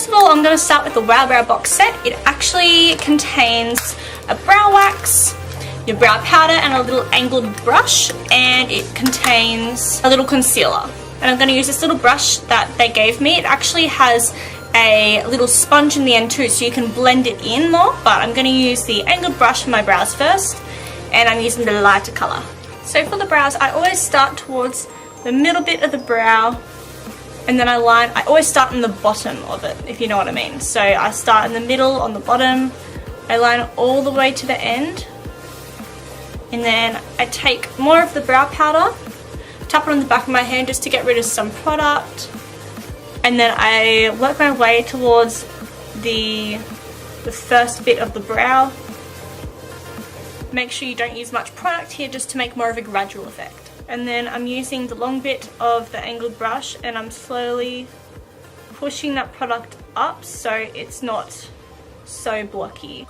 first of all, I'm going to start with the Wow Brow box set. It actually contains a brow wax, your brow powder, and a little angled brush, and it contains a little concealer. And I'm going to use this little brush that they gave me. It actually has a little sponge in the end too, so you can blend it in more, but I'm going to use the angled brush for my brows first, and I'm using the lighter colour. So for the brows, I always start towards the middle bit of the brow, and then I always start in the bottom of it, if you know what I mean. So I start in the middle on the bottom, I line all the way to the end, and then I take more of the brow powder, tap it on the back of my hand just to get rid of some product, and then I work my way towards the first bit of the brow. Make sure you don't use much product here, just to make more of a gradual effect. And then I'm using the long bit of the angled brush, and I'm slowly pushing that product up so it's not so blocky.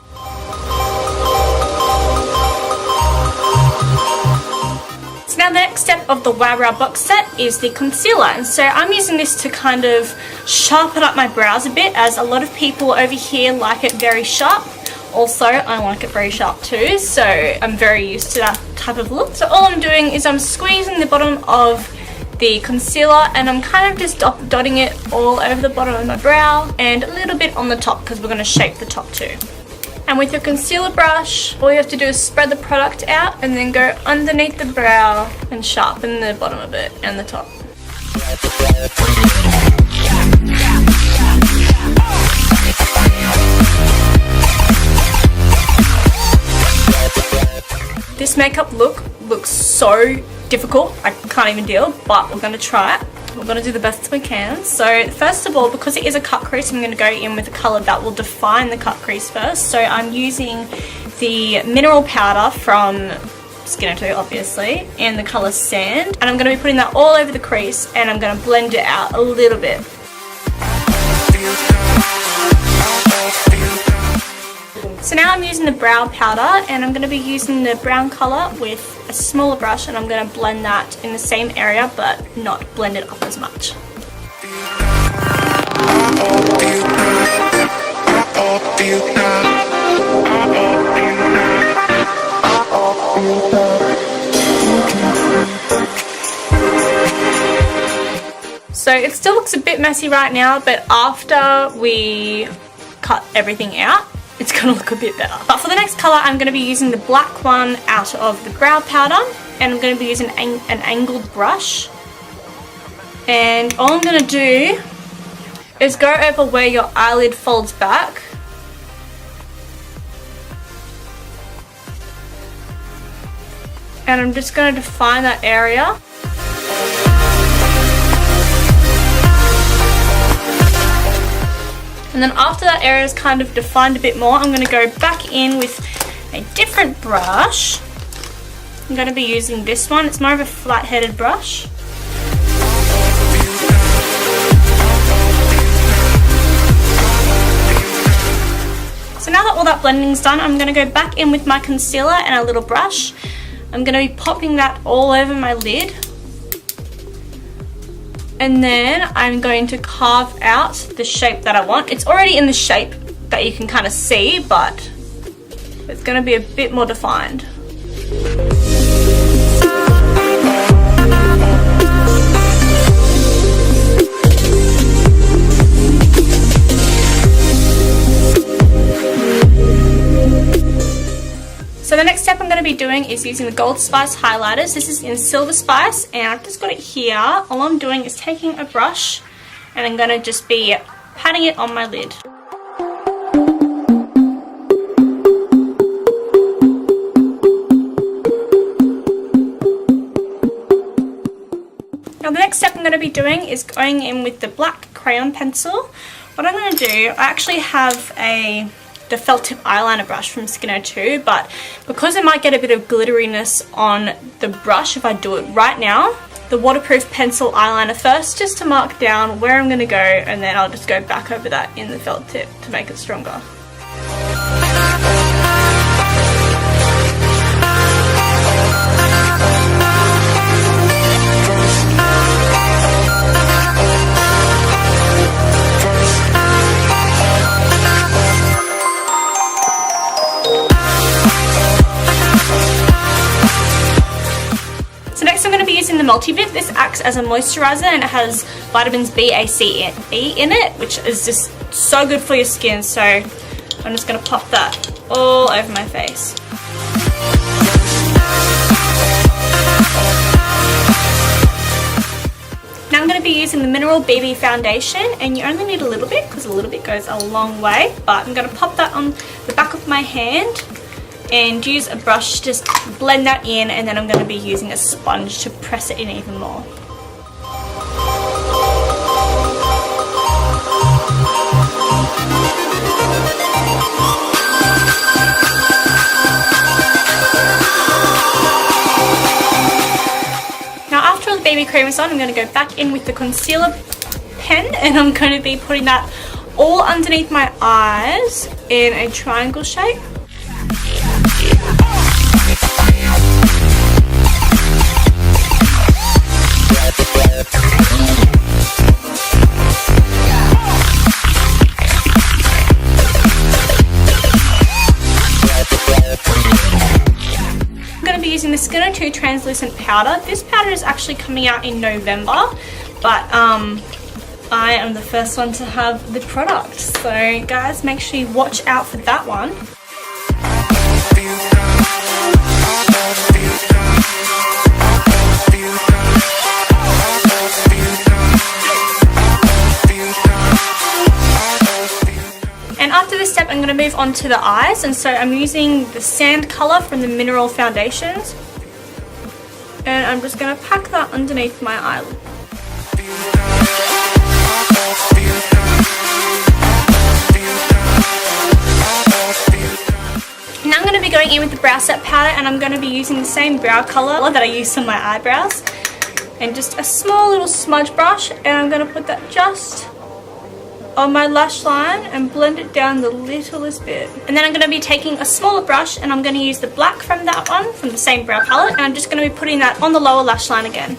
So now the next step of the Wow Brow box set is the concealer, and so I'm using this to kind of sharpen up my brows a bit, as a lot of people over here like it very sharp. Also, I like it very sharp too, so I'm very used to that type of look. So all I'm doing is I'm squeezing the bottom of the concealer, and I'm kind of just dotting it all over the bottom of my brow and a little bit on the top, because we're going to shape the top too. And with your concealer brush, all you have to do is spread the product out and then go underneath the brow and sharpen the bottom of it and the top. This makeup look looks so difficult, I can't even deal, but we're going to try it. We're going to do the best we can. So first of all, because it is a cut crease, I'm going to go in with a colour that will define the cut crease first. So I'm using the mineral powder from Skin 2, obviously, and the colour Sand. And I'm going to be putting that all over the crease, and I'm going to blend it out a little bit. So now I'm using the brow powder, and I'm going to be using the brown colour with a smaller brush, and I'm going to blend that in the same area but not blend it up as much. So it still looks a bit messy right now, but after we cut everything out, it's going to look a bit better. But for the next colour, I'm going to be using the black one out of the brow powder, and I'm going to be using an angled brush. And all I'm going to do is go over where your eyelid folds back. And I'm just going to define that area. And then after that area is kind of defined a bit more, I'm going to go back in with a different brush. I'm going to be using this one. It's more of a flat-headed brush. So now that all that blending's done, I'm going to go back in with my concealer and a little brush. I'm going to be popping that all over my lid. And then I'm going to carve out the shape that I want. It's already in the shape that you can kind of see, but it's going to be a bit more defined. So the next step I'm going to be doing is using the Gold Spice highlighters. This is in Silver Spice, and I've just got it here. All I'm doing is taking a brush, and I'm going to just be patting it on my lid. Now the next step I'm going to be doing is going in with the black crayon pencil. What I'm going to do, I actually have the felt tip eyeliner brush from Skin 2, but because I might get a bit of glitteriness on the brush if I do it right now, the waterproof pencil eyeliner first, just to mark down where I'm going to go, and then I'll just go back over that in the felt tip to make it stronger. multivit. This acts as a moisturizer and it has vitamins B, A, C, and E in it, which is just so good for your skin. So I'm just going to pop that all over my face. Now I'm going to be using the Mineral BB foundation, and you only need a little bit because a little bit goes a long way, but I'm going to pop that on the back of my hand and use a brush to just blend that in, and then I'm going to be using a sponge to press it in even more. BB cream is on, I'm going to go back in with the concealer pen, and I'm going to be putting that all underneath my eyes in a triangle shape. Using the Skin 02 translucent powder. This powder is actually coming out in November, but I am the first one to have the product, so guys, make sure you watch out for that one. And after this step, I'm going to move on to the eyes, and so I'm using the sand color from the Mineral foundations, and I'm just going to pack that underneath my eyelid. Now I'm going to be going in with the brow set powder, and I'm going to be using the same brow color that I used on my eyebrows, and just a small little smudge brush, and I'm going to put that just on my lash line and blend it down the littlest bit. And then I'm going to be taking a smaller brush, and I'm going to use the black from that one, from the same brow palette, and I'm just going to be putting that on the lower lash line again.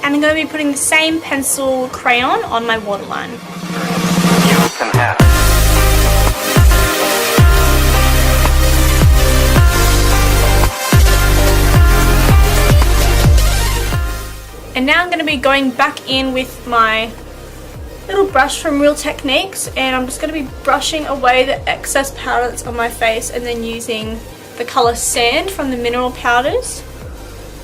And I'm going to be putting the same pencil crayon on my waterline. And now I'm going to be going back in with my little brush from Real Techniques, and I'm just going to be brushing away the excess powder that's on my face, and then using the colour Sand from the Mineral powders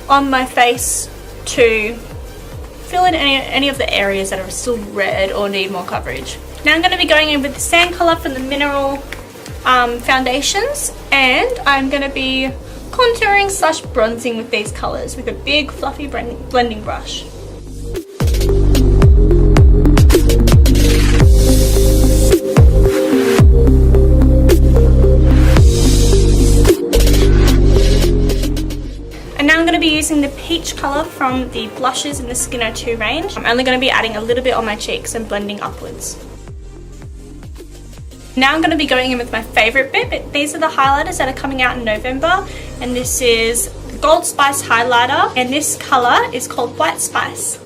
on my face to fill in any of the areas that are still red or need more coverage. Now I'm going to be going in with the sand colour from the Mineral foundations, and I'm going to be contouring slash bronzing with these colours with a big fluffy blending brush. And now I'm going to be using the peach colour from the blushes in the Skin 02 range. I'm only going to be adding a little bit on my cheeks and blending upwards. Now I'm going to be going in with my favourite bit. These are the highlighters that are coming out in November, and this is the Gold Spice highlighter, and this colour is called White Spice.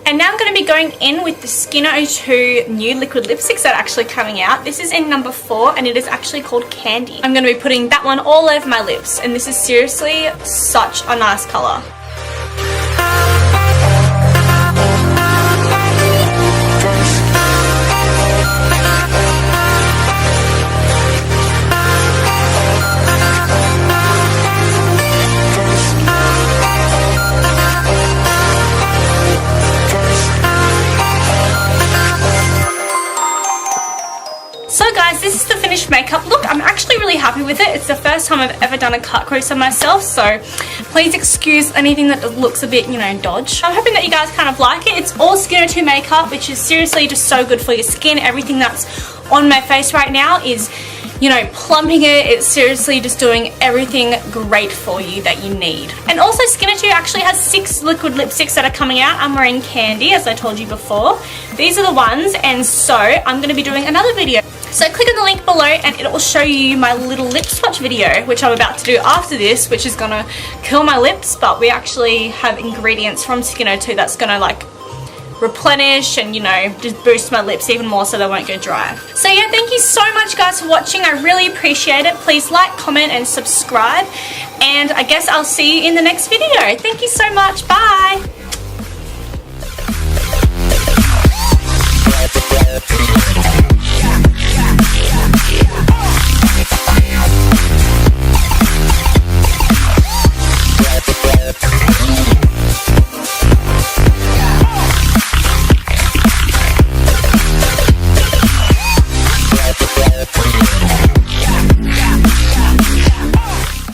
And now I'm going to be going in with the Skin 02 new liquid lipsticks that are actually coming out. This is in number 4, and it is actually called Candy. I'm going to be putting that one all over my lips, and this is seriously such a nice colour. So guys, this is the finished makeup look. I'm actually really happy with it. It's the first time I've ever done a cut crease on myself, so please excuse anything that looks a bit, you know, dodge. I'm hoping that you guys kind of like it. It's all Skin 02 makeup, which is seriously just so good for your skin. Everything that's on my face right now is you know, plumbing it. It's seriously just doing everything great for you that you need. And also Skin2 actually has 6 liquid lipsticks that are coming out. I'm wearing Candy, as I told you before. These are the ones, and so I'm going to be doing another video. So click on the link below and it will show you my little lip swatch video, which I'm about to do after this, which is going to kill my lips, but we actually have ingredients from Skin2 that's going to like replenish and, you know, just boost my lips even more so they won't go dry. So yeah, thank you so much guys for watching. I really appreciate it. Please like, comment and subscribe, and I guess I'll see you in the next video. Thank you so much. Bye.